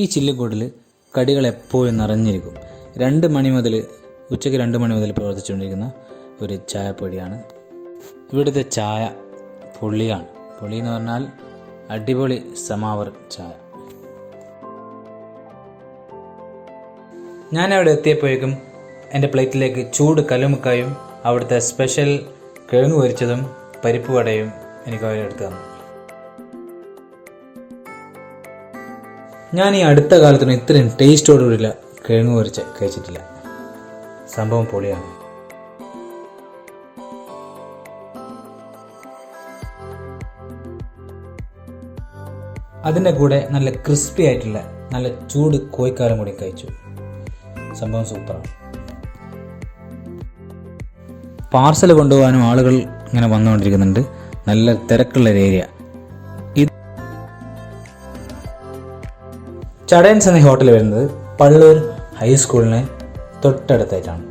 ഈ ചില്ലിക്കൂട്ടിൽ കടികൾ എപ്പോഴും നിറഞ്ഞിരിക്കും. ഉച്ചയ്ക്ക് 2 മണി മുതൽ പ്രവർത്തിച്ചുകൊണ്ടിരിക്കുന്ന ഒരു ചായപ്പൊടിയാണ്. ഇവിടുത്തെ ചായ പൊള്ളിയാണ്. പൊള്ളി എന്ന് പറഞ്ഞാൽ അടിപൊളി സമാവർ ചായ. ഞാനവിടെ എത്തിയപ്പോഴേക്കും എൻ്റെ പ്ലേറ്റിലേക്ക് ചൂട് കല്ലുമുക്കായും അവിടുത്തെ സ്പെഷ്യൽ കിഴങ്ങ് പൊരിച്ചതും പരിപ്പ് വടയും എനിക്ക് അവരെടുത്ത് തന്നു. ഞാൻ ഈ അടുത്ത കാലത്തൊന്നും ഇത്രയും ടേസ്റ്റോടുകൂടില്ല കിഴങ്ങ് പൊരിച്ച് കഴിച്ചിട്ടില്ല. സംഭവം പൊളിയാണ്. അതിൻ്റെ കൂടെ നല്ല ക്രിസ്പി ആയിട്ടുള്ള നല്ല ചൂട് കോഴിക്കാലും കൂടി കഴിച്ചു. സംഭവം സൂപ്പറാണ്. പാർസൽ കൊണ്ടുപോകാനും ആളുകൾ ഇങ്ങനെ വന്നുകൊണ്ടിരിക്കുന്നുണ്ട്. നല്ല തിരക്കുള്ള ഒരു ഏരിയ. ചടയൻസ് എന്ന ഹോട്ടൽ വരുന്നത് പള്ളൂർ ഹൈസ്കൂളിന് തൊട്ടടുത്തായിട്ടാണ്.